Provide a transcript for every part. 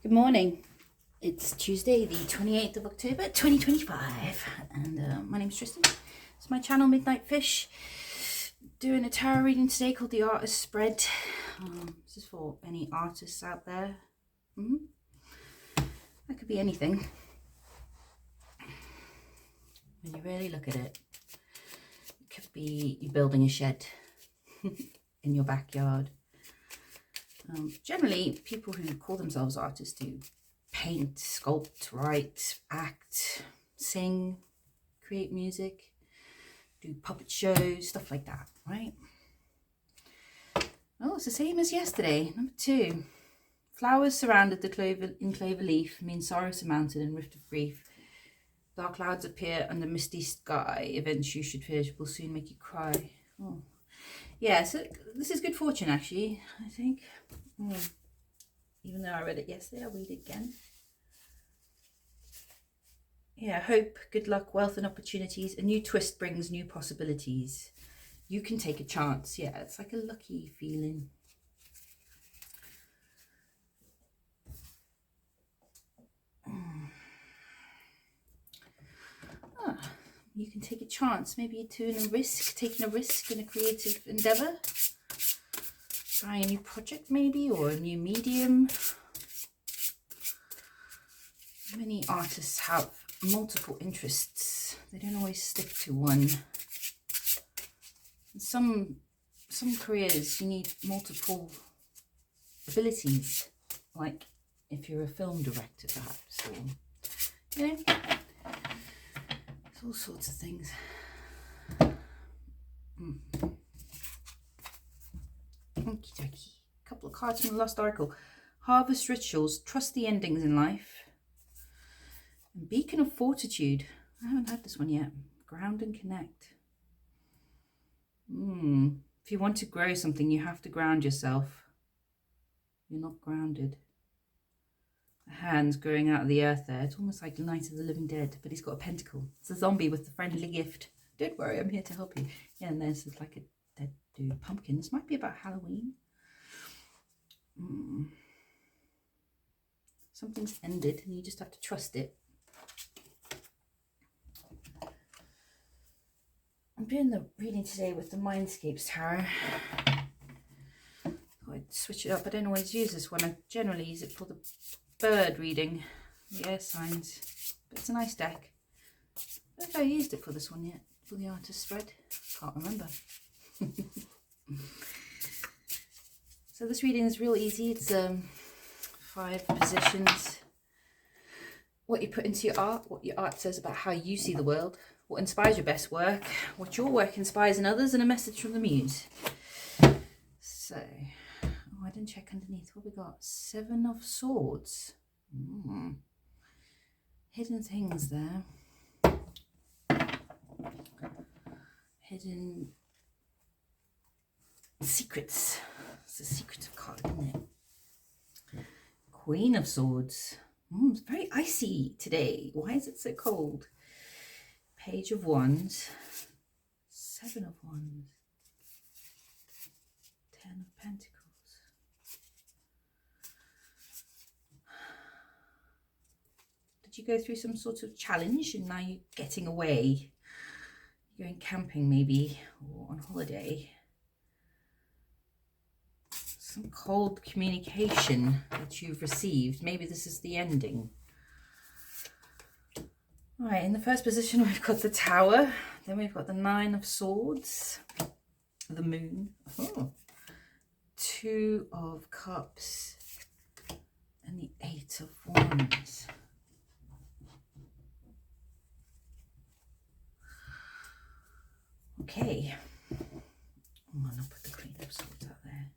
Good morning. It's Tuesday, the 28th of October, 2025, and my name's Tristan. It's my channel, Midnight Fish. Doing a tarot reading today called The Artist Spread. This is for any artists out there. That could be anything. When you really look at it, it could be you building a shed in your backyard. Generally, people who call themselves artists do paint, sculpt, write, act, sing, create music, do puppet shows, stuff like that, right? Oh, it's the same as yesterday. Number 2. Flowers surrounded the clover leaf mean sorrow surmounted and rift of grief. Dark clouds appear under misty sky. Events you should fear will soon make you cry. Oh. Yeah, so this is good fortune, actually, I think. Even though I read it yesterday, I'll read it again. Yeah, hope, good luck, wealth and opportunities. A new twist brings new possibilities. You can take a chance. Yeah, it's like a lucky feeling. You can take a chance. Maybe you're taking a risk in a creative endeavor. Try a new project maybe, or a new medium. Many artists have multiple interests. They don't always stick to one. In some careers you need multiple abilities, like if you're a film director perhaps, or you know, it's all sorts of things. Okie dokie. A couple of cards from the Lost Oracle. Harvest rituals, trust the endings in life. And beacon of fortitude. I haven't had this one yet. Ground and connect. If you want to grow something, you have to ground yourself. You're not grounded. The hands growing out of the earth there. It's almost like the Night of the Living Dead, but he's got a pentacle. It's a zombie with the friendly gift. Don't worry, I'm here to help you. Yeah, and there's like a dead dude pumpkin. This might be about Halloween. Something's ended and you just have to trust it. I'm doing the reading today with the Mindscapes Tarot. I'd switch it up. I don't always use this one. I generally use it for the bird reading, the air signs. But it's a nice deck. I don't know if I used it for this one yet, for the Artist Spread. Can't remember. So this reading is real easy. It's 5 positions. What you put into your art, what your art says about how you see the world, what inspires your best work, what your work inspires in others, and a message from the muse. So, I didn't check underneath. What we got? 7 of Swords. Hidden things there. Hidden secrets. It's the secret of card, isn't it? Queen of Swords. It's very icy today. Why is it so cold? Page of Wands. 7 of Wands. 10 of Pentacles. Did you go through some sort of challenge and now you're getting away? You're going camping maybe, or on holiday. Some cold communication that you've received. Maybe this is the ending. All right, in the first position we've got the Tower. Then we've got the 9 of Swords. The Moon. 2 of Cups. And the 8 of Wands. Okay. I'm going to put the Queen of Swords out there.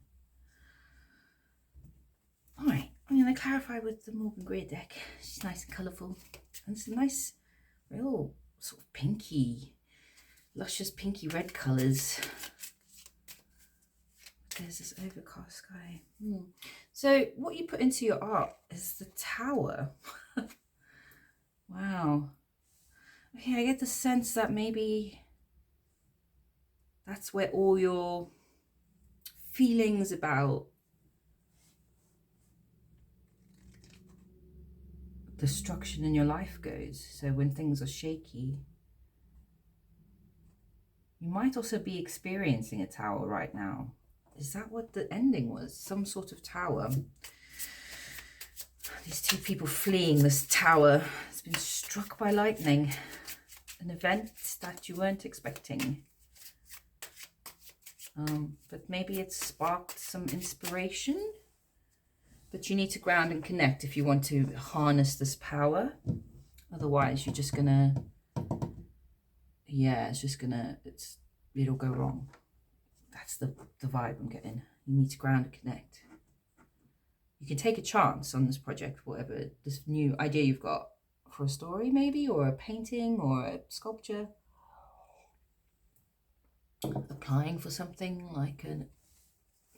Alright, I'm going to clarify with the Morgan Greer deck. She's nice and colourful. And it's a nice, real sort of pinky, luscious pinky red colours. There's this overcast sky. So what you put into your art is the Tower. Wow. Okay, I get the sense that maybe that's where all your feelings about the structure in your life goes. So when things are shaky, you might also be experiencing a tower right now. Is that what the ending was? Some sort of tower. These two people fleeing this tower has been struck by lightning. An event that you weren't expecting. But maybe it sparked some inspiration. But you need to ground and connect if you want to harness this power. Otherwise, you're just gonna, yeah, it'll go wrong. That's the vibe I'm getting. You need to ground and connect. You can take a chance on this project, whatever, this new idea you've got for a story maybe, or a painting or a sculpture. Applying for something like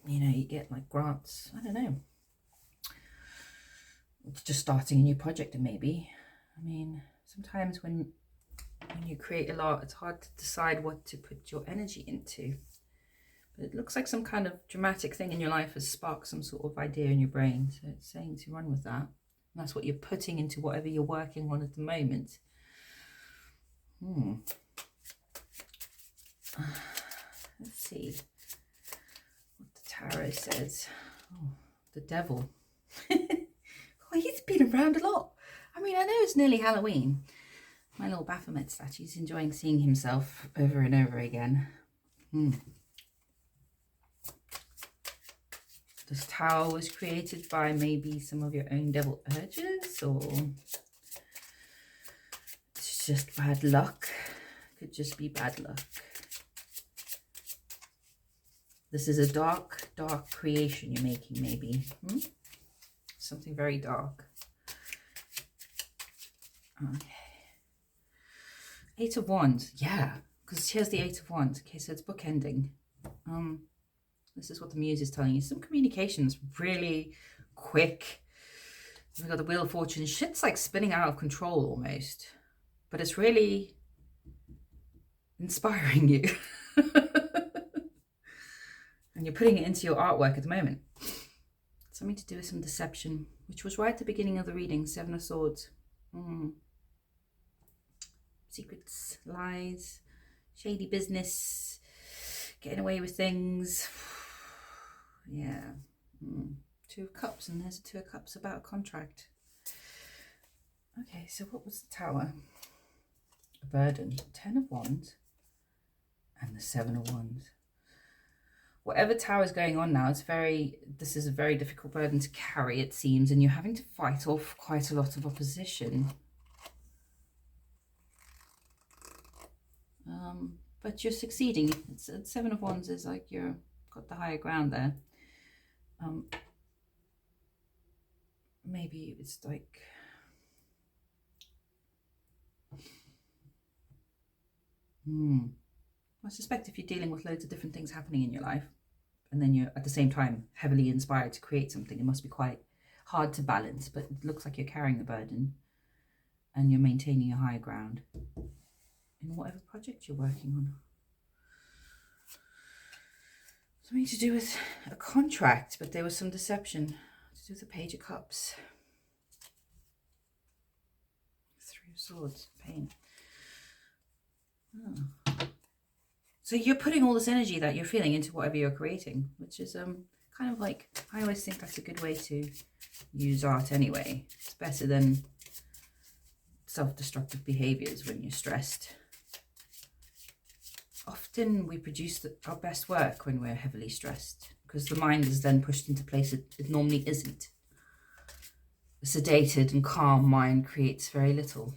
you get like grants, I don't know. It's just starting a new project maybe. I mean, sometimes when you create a lot, it's hard to decide what to put your energy into. But it looks like some kind of dramatic thing in your life has sparked some sort of idea in your brain. So it's saying to run with that. And that's what you're putting into whatever you're working on at the moment. Let's see what the tarot says. Oh, the devil. Oh, he's been around a lot. I mean, I know it's nearly Halloween. My little Baphomet statue's enjoying seeing himself over and over again. This tower was created by maybe some of your own devil urges, or it's just bad luck. Could just be bad luck. This is a dark, dark creation you're making, maybe. Something very dark. Okay. Eight of Wands. Yeah, because here's the Eight of Wands. Okay, so it's bookending. This is what the muse is telling you. Some communications really quick. We've got the Wheel of Fortune. Shit's like spinning out of control almost. But it's really inspiring you. And you're putting it into your artwork at the moment. Something to do with some deception, which was right at the beginning of the reading. Seven of Swords. Secrets, lies, shady business, getting away with things. Yeah. Two of Cups, and there's a Two of Cups about a contract. Okay, so what was the Tower? A burden. 10 of Wands and the 7 of Wands. Whatever tower is going on now, this is a very difficult burden to carry, it seems, and you're having to fight off quite a lot of opposition. But you're succeeding. It's 7 of Wands is like you've got the higher ground there. Maybe it's like I suspect if you're dealing with loads of different things happening in your life, and then you're at the same time heavily inspired to create something, it must be quite hard to balance, but it looks like you're carrying the burden and you're maintaining a higher ground in whatever project you're working on. Something to do with a contract, but there was some deception to do with the Page of Cups. 3 of Swords, pain. So you're putting all this energy that you're feeling into whatever you're creating, which is kind of like, I always think that's a good way to use art anyway. It's better than self-destructive behaviors when you're stressed. Often we produce our best work when we're heavily stressed, because the mind is then pushed into places it normally isn't. A sedated and calm mind creates very little.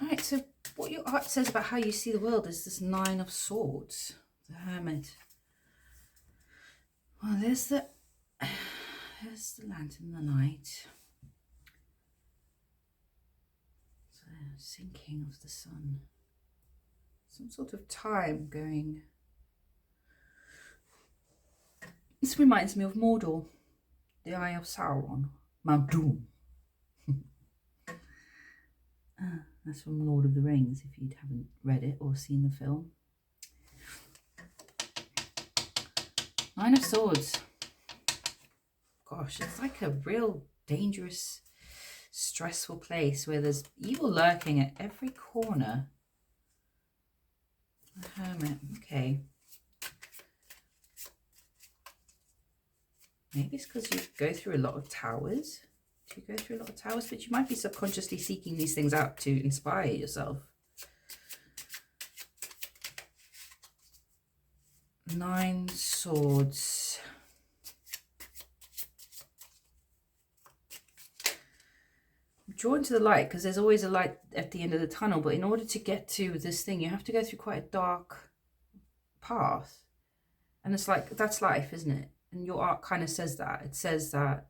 All right, so what your art says about how you see the world is this 9 of Swords, the Hermit. Well, there's the lantern, the light. So, sinking of the sun. Some sort of time going. This reminds me of Mordor, the Eye of Sauron, Mount Doom. That's from Lord of the Rings, if you haven't read it or seen the film. 9 of Swords. gosh, it's like a real dangerous, stressful place where there's evil lurking at every corner. The Hermit, okay. Maybe it's because you go through a lot of towers. Do you go through a lot of towers? But you might be subconsciously seeking these things out to inspire yourself. 9 Swords. I'm drawn to the light because there's always a light at the end of the tunnel. But in order to get to this thing, you have to go through quite a dark path. And it's like, that's life, isn't it? And your art kind of says that. It says that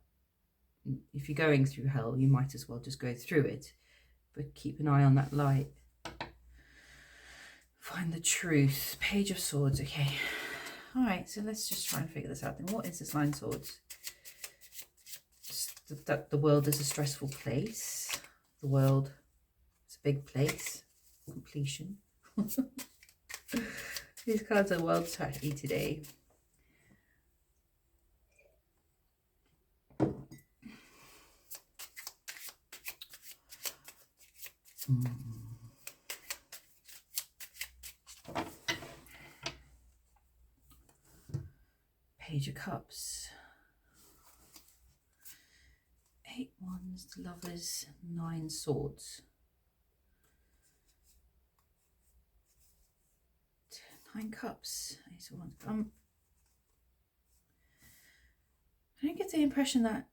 if you're going through hell, you might as well just go through it. But keep an eye on that light. Find the truth. Page of Swords. Okay. All right. So let's just try and figure this out then. What is this 9 Swords? That the world is a stressful place. The world is a big place. Completion. These cards are world strategy today. Page of Cups. 8 Wands, the Lovers, 9 Swords. 9 Cups. Ace of Wands. I don't get the impression that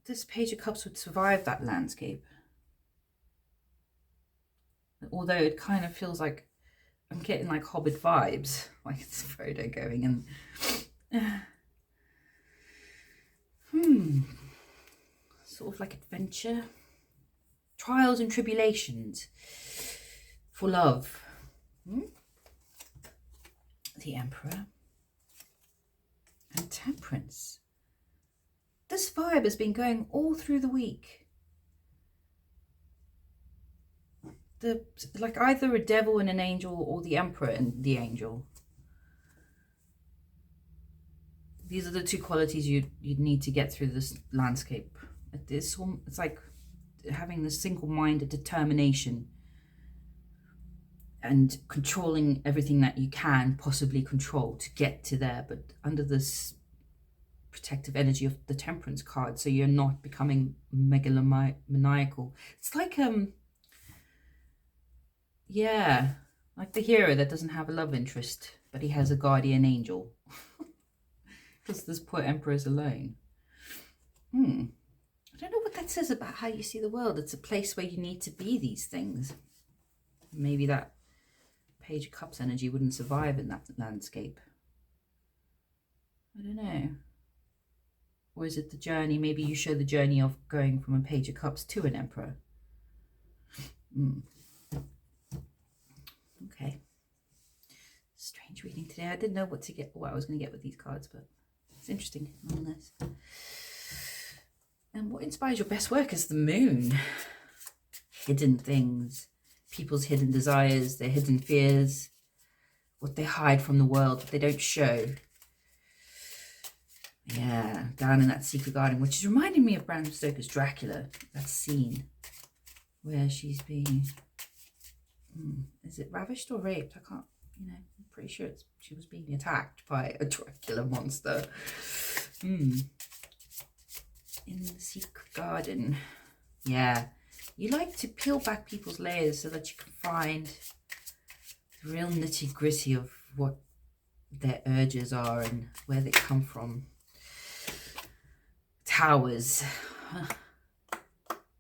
this Page of Cups would survive that landscape. Although it kind of feels like I'm getting like Hobbit vibes, like it's Frodo going and sort of like adventure, trials and tribulations for love. The Emperor and Temperance. This vibe has been going all through the week. Like either a devil and an angel or the Emperor and the angel. These are the 2 qualities you'd need to get through this landscape. It's like having this single-minded determination and controlling everything that you can possibly control to get to there, but under this protective energy of the Temperance card, so you're not becoming megalomaniacal. It's like yeah, like the hero that doesn't have a love interest, but he has a guardian angel. Because this poor Emperor is alone. I don't know what that says about how you see the world. It's a place where you need to be these things. Maybe that Page of Cups energy wouldn't survive in that landscape. I don't know. Or is it the journey? Maybe you show the journey of going from a Page of Cups to an Emperor. Okay. Strange reading today. I didn't know what I was going to get with these cards, but it's interesting nonetheless. And what inspires your best work is the Moon. Hidden things, people's hidden desires, their hidden fears, what they hide from the world, what they don't show. Yeah, down in that secret garden, which is reminding me of Bram Stoker's Dracula. That scene where she's being, is it ravished or raped? I can't, I'm pretty sure she was being attacked by a Dracula monster. In the secret garden. Yeah, you like to peel back people's layers so that you can find the real nitty gritty of what their urges are and where they come from. Towers.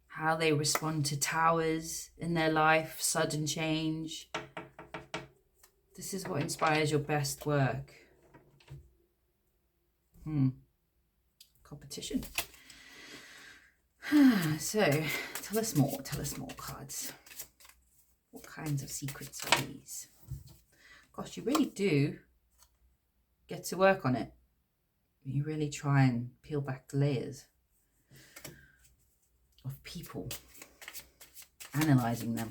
How they respond to towers in their life, sudden change. This is what inspires your best work. Competition. So, tell us more cards. What kinds of secrets are these? Gosh, you really do get to work on it. You really try and peel back the layers of people, analysing them.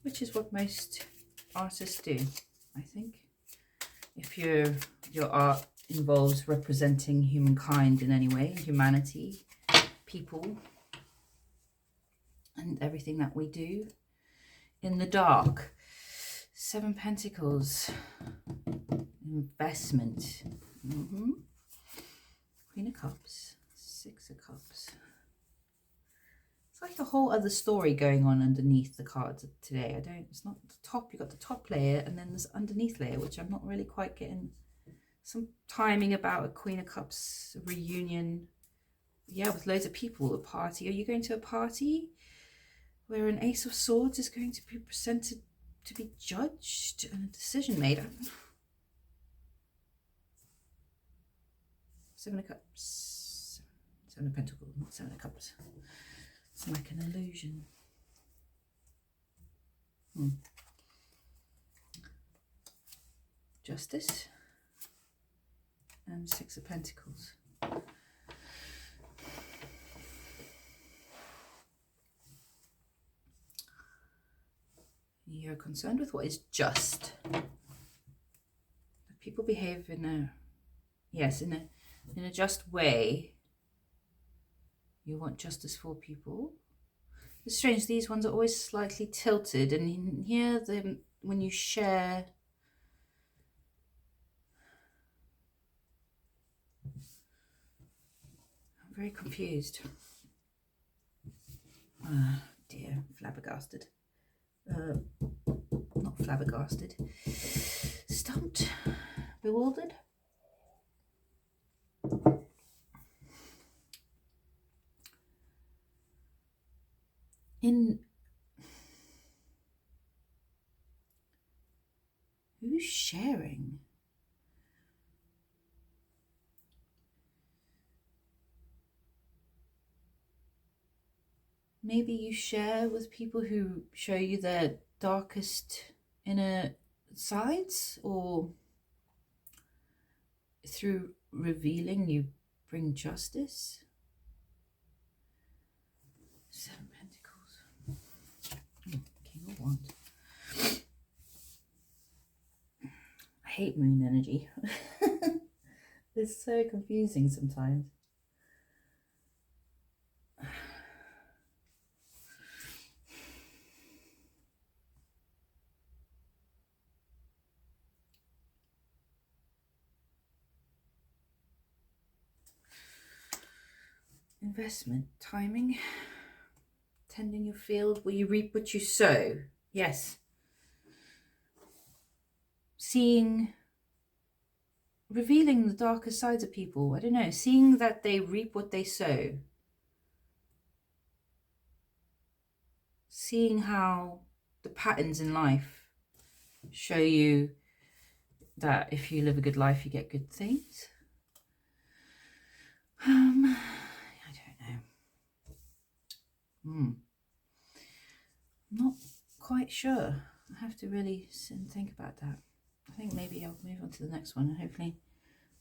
Which is what most artists do, I think. If your art involves representing humankind in any way, humanity, people, and everything that we do. In the dark, 7 Pentacles, investment, Queen of Cups, 6 of Cups. It's like a whole other story going on underneath the cards today. It's not the top, you've got the top layer and then this underneath layer, which I'm not really quite getting. Some timing about a Queen of Cups reunion. Yeah, with loads of people, a party. Are you going to a party where an Ace of Swords is going to be presented to be judged and a decision made? 7 of Cups. 7 of Pentacles, not 7 of Cups. It's like an illusion. Justice. And 6 of Pentacles. You're concerned with what is just. People behave in a, yes, in a just way. You want justice for people. It's strange, these ones are always slightly tilted, and in here, when you share, I'm very confused. Ah, dear, flabbergasted. Not flabbergasted. Stumped, bewildered. Who's sharing? Maybe you share with people who show you their darkest inner sides, or through revealing you bring justice. 7 Pentacles. King of Wands. I hate moon energy. It's so confusing sometimes. Investment, timing, tending your field where you reap what you sow. Yes. Seeing, revealing the darker sides of people. I don't know, seeing that they reap what they sow. Seeing how the patterns in life show you that if you live a good life, you get good things. I don't know. I'm not quite sure. I have to really sit and think about that. I think maybe I'll move on to the next one and hopefully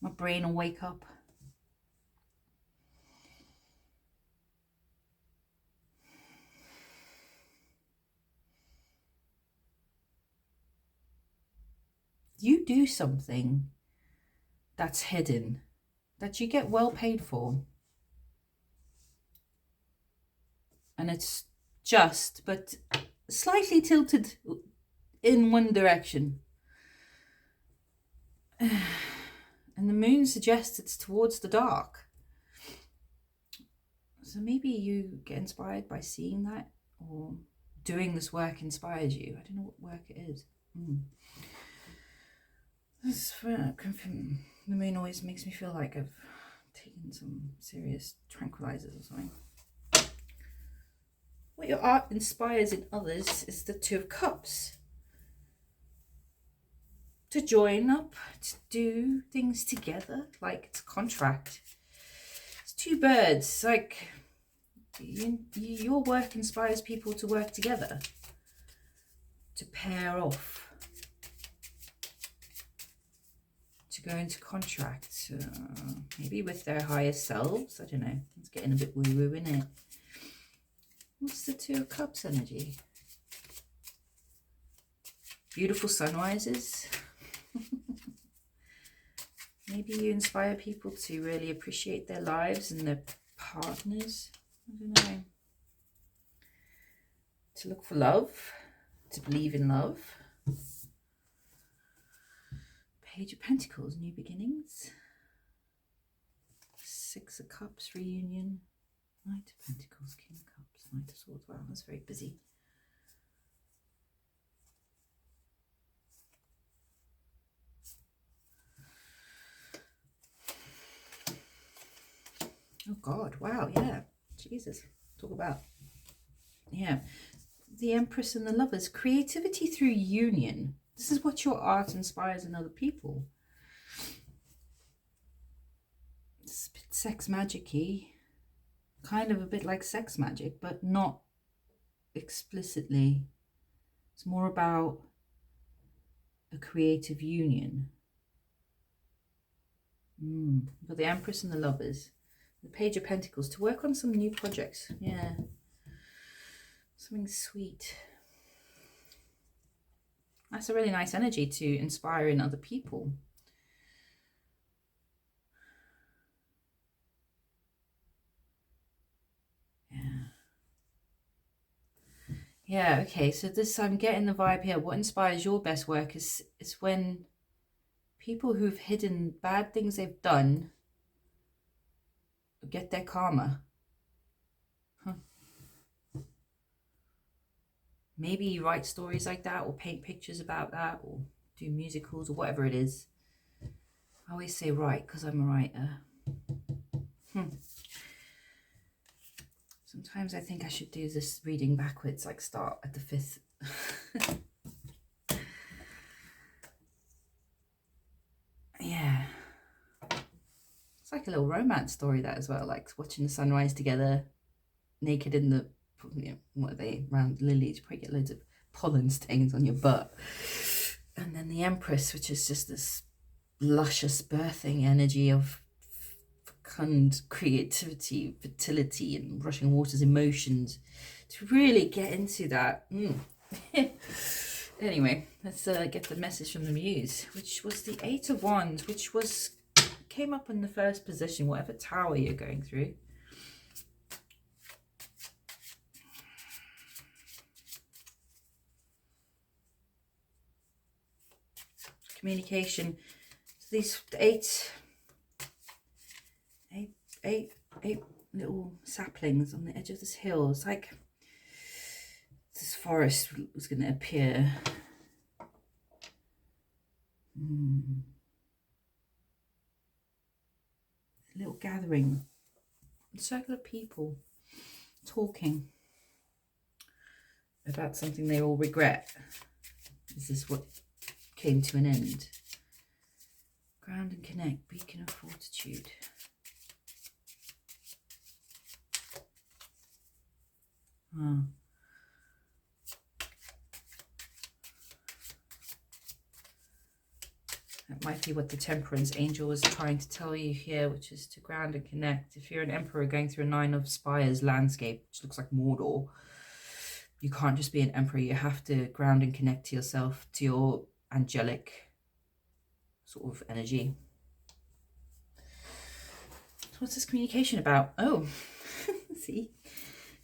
my brain will wake up. You do something that's hidden, that you get well paid for. And it's just, but slightly tilted in one direction. And the moon suggests it's towards the dark. So maybe you get inspired by seeing that, or doing this work inspires you. I don't know what work it is. The moon always makes me feel like I've taken some serious tranquilizers or something. What your art inspires in others is the 2 of Cups. To join up, to do things together, like it's a contract. It's 2 birds, like your work inspires people to work together, to pair off, to go into contract, maybe with their higher selves. I don't know, it's getting a bit woo-woo, isn't it? What's the 2 of Cups energy? Beautiful sunrises. Maybe you inspire people to really appreciate their lives and their partners. I don't know. To look for love, to believe in love. Page of Pentacles, new beginnings. Six of Cups, reunion. Knight of Pentacles, King of Cups, Knight of Swords. Wow, that's very busy. Oh God, wow, yeah. Jesus, talk about, yeah. The Empress and the Lovers. Creativity through union. This is what your art inspires in other people. It's a bit sex magic-y. Kind of a bit like sex magic, but not explicitly. It's more about a creative union. But the Empress and the Lovers. The Page of Pentacles, to work on some new projects. Yeah. Something sweet. That's a really nice energy to inspire in other people. Yeah. Yeah, okay, so this, I'm getting the vibe here. What inspires your best work is when people who've hidden bad things they've done get their karma. Maybe you write stories like that, or paint pictures about that, or do musicals, or whatever it is. I always say write because I'm a writer. Sometimes I think I should do this reading backwards, like start at the 5th. Yeah. It's like a little romance story, that as well, like watching the sunrise together, naked in the, you know, what are they, around lilies. You probably get loads of pollen stains on your butt. And then the Empress, which is just this luscious birthing energy of fecund creativity, fertility, and rushing waters, emotions, to really get into that. Anyway, let's get the message from the Muse, which was the 8 of Wands, which came up in the first position, whatever tower you're going through. Communication. So these eight little saplings on the edge of this hill. It's like this forest was going to appear. A little gathering, a circle of people talking about something they all regret. Is this what came to an end? Ground and connect, beacon of fortitude. That might be what the Temperance Angel was trying to tell you here, which is to ground and connect. If you're an Emperor going through a 9 of Spires landscape, which looks like Mordor, you can't just be an Emperor. You have to ground and connect to yourself, to your angelic sort of energy. So what's this communication about? Oh, see,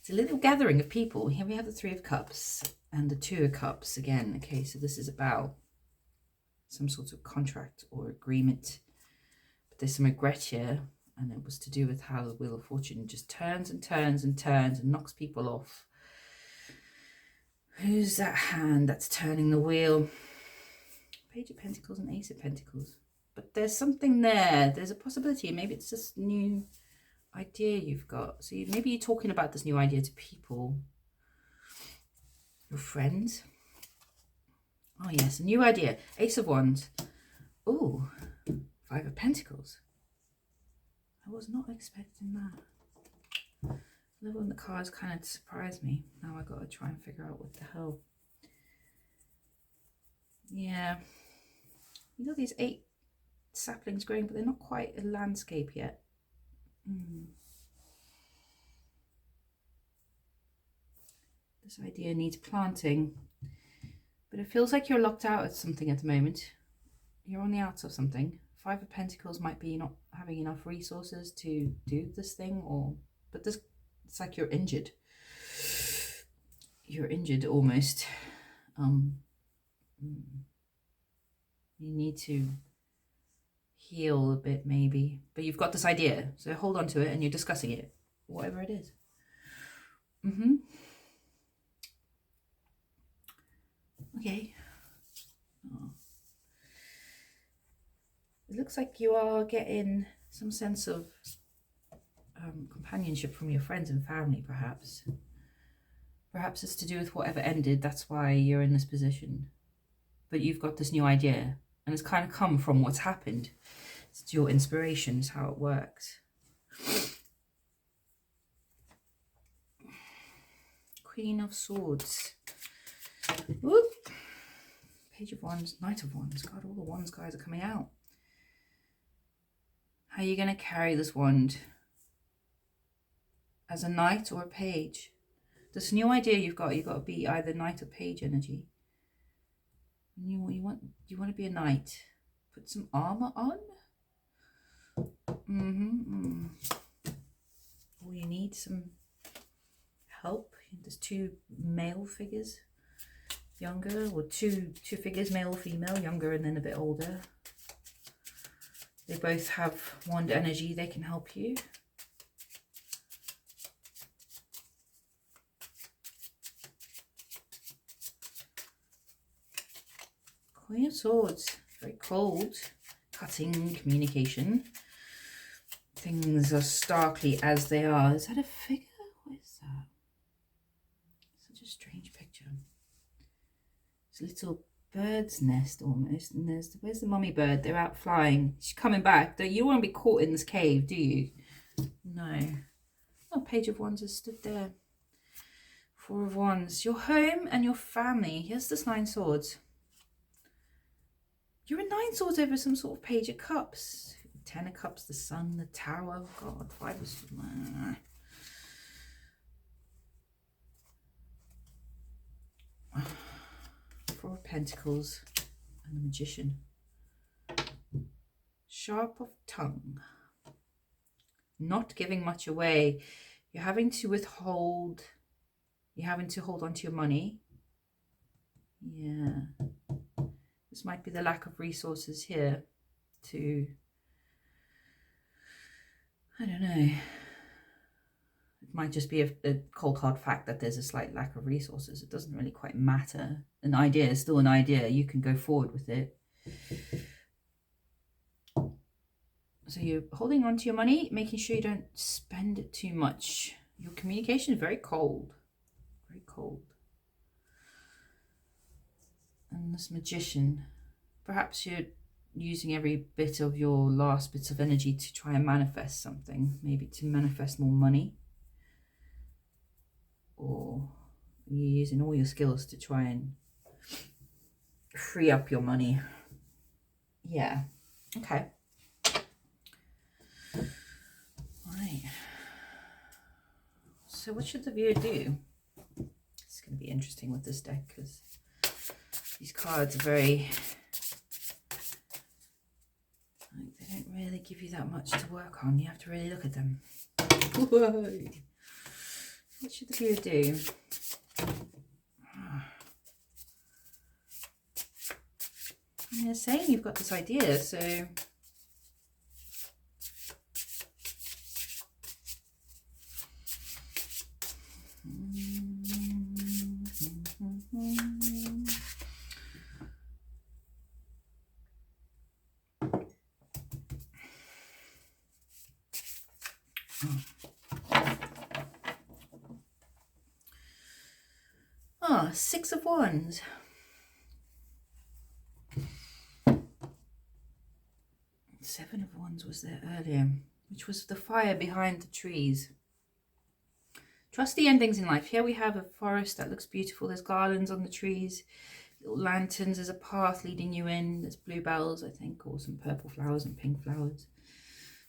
it's a little gathering of people. Here we have the 3 of Cups and the 2 of Cups again. Okay, so this is about some sort of contract or agreement, but there's some regret here, and it was to do with how the Wheel of Fortune just turns and turns and turns and knocks people off. Who's that hand that's turning the wheel? Page of Pentacles and Ace of Pentacles. But there's something there. There's a possibility. Maybe it's this new idea you've got. So maybe you're talking about this new idea to people, your friends. Oh yes, a new idea. Ace of Wands. Oh, 5 of Pentacles. I was not expecting that. Level in the cards kind of surprised me. Now I got to try and figure out what the hell. Yeah. You got these 8 saplings growing, but they're not quite a landscape yet. This idea needs planting. But it feels like you're locked out at something at the moment. You're on the outs of something. Five of Pentacles might be not having enough resources to do this thing, but this, it's like you're injured. You're injured almost. You need to heal a bit maybe, but you've got this idea, so hold on to it, and you're discussing it, whatever it is. Okay. Oh. It looks like you are getting some sense of companionship from your friends and family, perhaps. Perhaps it's to do with whatever ended, that's why you're in this position. But you've got this new idea, and it's kind of come from what's happened. It's your inspiration, is how it works. Queen of Swords. Whoop. Page of Wands, Knight of Wands. God, all the Wands guys are coming out. How are you going to carry this wand? As a knight or a page? This new idea you've got to be either knight or page energy. You want to be a knight. Put some armor on. Or you need some help. There's two male figures, younger, or two figures, male or female, younger and then a bit older. They both have wand energy. They can help you. Queen of Swords, very cold, cutting communication. Things are starkly as they are. Is that a figure? What is that? Such a strange picture. It's a little bird's nest almost, and where's the mummy bird? They're out flying. She's coming back. You don't want to be caught in this cave, do you? No. Oh, Page of Wands has stood there. Four of Wands. Your home and your family. Here's this 9 swords. You're in 9 swords over some sort of Page of Cups. 10 of Cups, the Sun, the Tower. Oh God, 5 of Swords. 4 of Pentacles and the Magician. Sharp of tongue. Not giving much away. You're having to withhold. You're having to hold on to your money. Yeah. This might be the lack of resources here to, I don't know. It might just be a cold hard fact that there's a slight lack of resources. It doesn't really quite matter. An idea is still an idea. You can go forward with it. So you're holding on to your money, making sure you don't spend it too much. Your communication is very cold. Very cold. And this Magician, perhaps you're using every bit of your last bits of energy to try and manifest something, maybe to manifest more money, or you're using all your skills to try and free up your money. Yeah. Okay. Right. So what should the viewer do? It's going to be interesting with this deck because these cards are very, they don't really give you that much to work on. You have to really look at them. Whoa. What should the viewer do? They're saying you've got this idea, so Six of Wands. Seven of Wands was there earlier, which was the fire behind the trees. Trust the endings in life. Here we have a forest that looks beautiful. There's garlands on the trees, little lanterns. There's a path leading you in. There's bluebells, I think, or some purple flowers and pink flowers.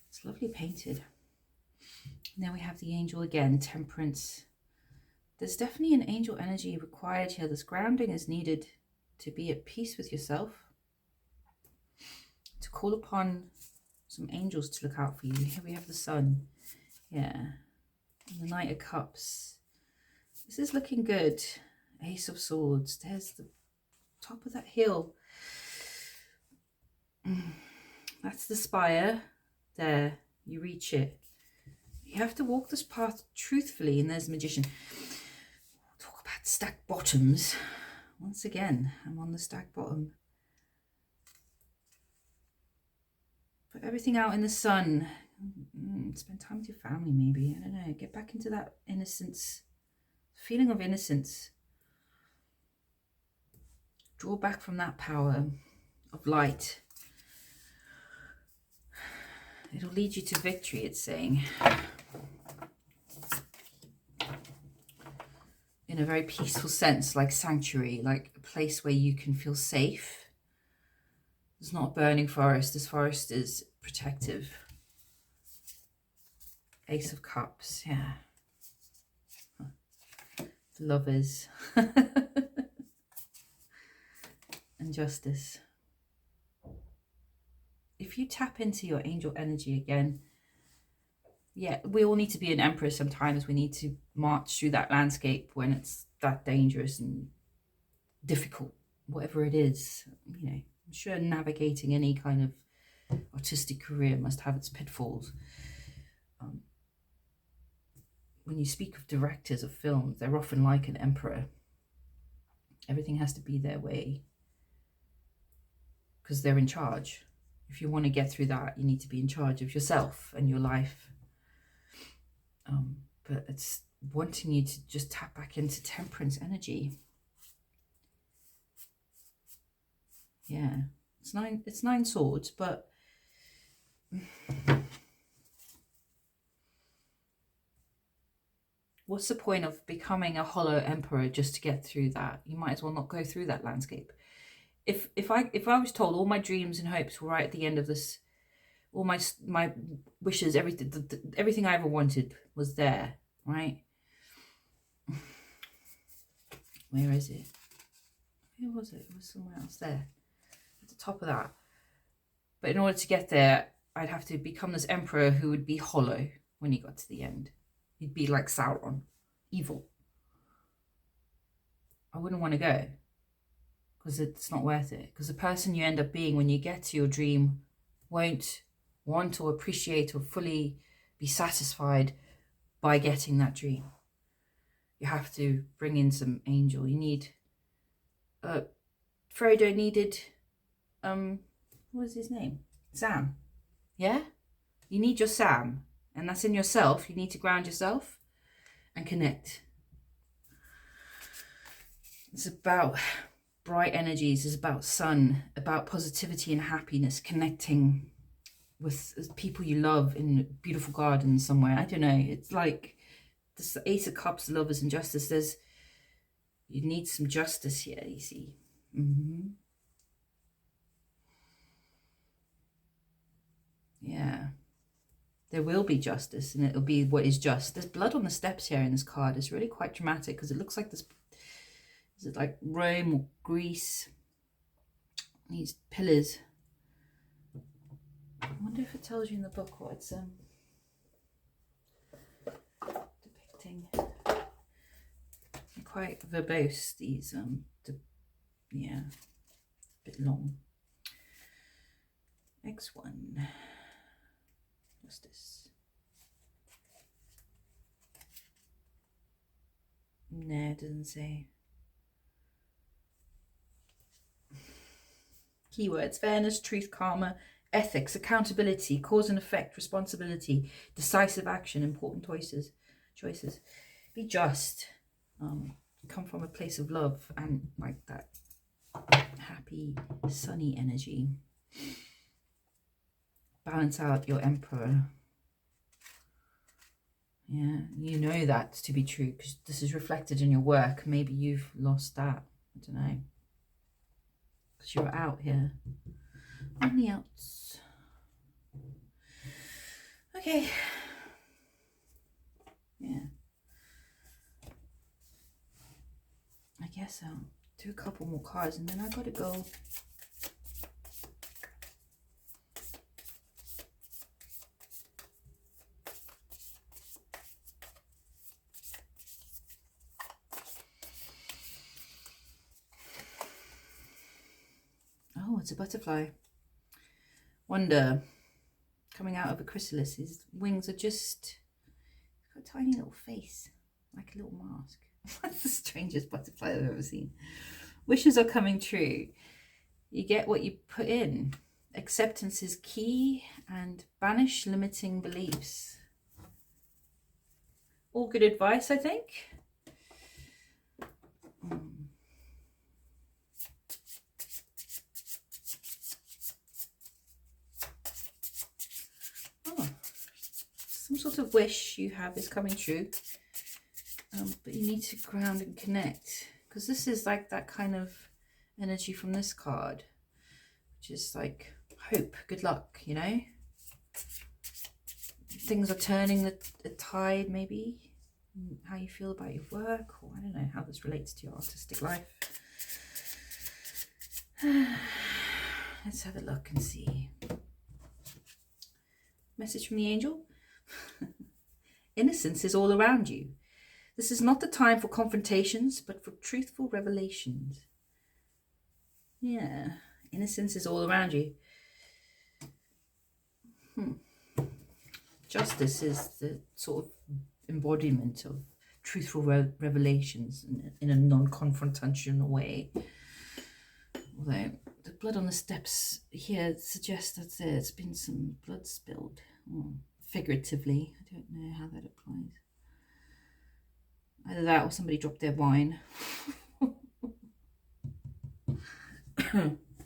It's lovely painted. And then we have the angel again, Temperance. There's definitely an angel energy required here. This grounding is needed to be at peace with yourself. to call upon some angels to look out for you. Here we have the Sun. Yeah. And the Knight of Cups. This is looking good. Ace of Swords. There's the top of that hill. That's the spire. There. You reach it. You have to walk this path truthfully. And there's the Magician. Talk about stacked bottoms. Once again, I'm on the stacked bottom. Put everything out in the sun. Spend time with your family, maybe. I don't know. Get back into that innocence. Feeling of innocence. Draw back from that power of light. It'll lead you to victory, it's saying. In a very peaceful sense, like sanctuary, like a place where you can feel safe. It's not a burning forest. This forest is protective. Ace of Cups, yeah. Lovers. And Justice. If you tap into your angel energy again, yeah, we all need to be an emperor sometimes. We need to march through that landscape when it's that dangerous and difficult, whatever it is. You know, I'm sure navigating any kind of artistic career must have its pitfalls. When you speak of directors of films, they're often like an emperor. Everything has to be their way because they're in charge. If you want to get through that, you need to be in charge of yourself and your life. But it's wanting you to just tap back into temperance energy. Yeah, it's nine swords, but what's the point of becoming a hollow emperor just to get through that? You might as well not go through that landscape. If I was told all my dreams and hopes were right at the end of this, all my wishes, everything I ever wanted was there, right? Where is it? Where was it? It was somewhere else there, at the top of that. But in order to get there, I'd have to become this emperor who would be hollow when he got to the end. He'd be like Sauron, evil. I wouldn't want to go because it's not worth it. Because the person you end up being when you get to your dream won't want or appreciate or fully be satisfied by getting that dream. You have to bring in some angel. You need Frodo needed what was his name? Sam. Yeah? You need your Sam. And that's in yourself. You need to ground yourself and connect. It's about bright energies. It's about sun, about positivity and happiness, connecting with people you love in a beautiful garden somewhere. I don't know. It's like this Ace of Cups, Lovers and Justice. You need some justice here, you see. Yeah. There will be justice, and it'll be what is just. There's blood on the steps here in this card. It's really quite dramatic because it looks like this. Is it like Rome or Greece? These pillars. I wonder if it tells you in the book what it's depicting. They're quite verbose, these. Yeah, a bit long. Next one. Justice. No, it doesn't say. Keywords: fairness, truth, karma, ethics, accountability, cause and effect, responsibility, decisive action, important choices. Be just. Come from a place of love and like that happy, sunny energy. Balance out your emperor. Yeah, you know that to be true because this is reflected in your work. Maybe you've lost that. I don't know. Because you're out here. On the outs. Okay. Yeah. I guess I'll do a couple more cards and then I gotta go Oh, it's a butterfly. Wonder. Coming out of a chrysalis. His wings are just... got a tiny little face. Like a little mask. That's the strangest butterfly I've ever seen. Wishes are coming true. You get what you put in. Acceptance is key, and banish limiting beliefs. All good advice, I think. Oh, some sort of wish you have is coming true. But you need to ground and connect, because this is like that kind of energy from this card, which is like hope, good luck, you know. Things are turning the tide, maybe. How you feel about your work, or I don't know how this relates to your artistic life. Let's have a look and see. Message from the angel. Innocence is all around you. This is not the time for confrontations, but for truthful revelations. Yeah, innocence is all around you. Justice is the sort of embodiment of truthful revelations in a non-confrontational way. Although the blood on the steps here suggests that there's been some blood spilled, figuratively. I don't know how that applies. Either that or somebody dropped their wine.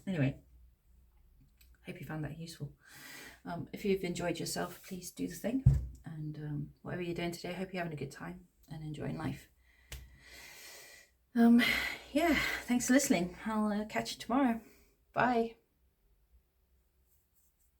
Anyway, hope you found that useful. If you've enjoyed yourself, please do the thing. And whatever you're doing today, I hope you're having a good time and enjoying life. Yeah, thanks for listening. I'll catch you tomorrow. Bye.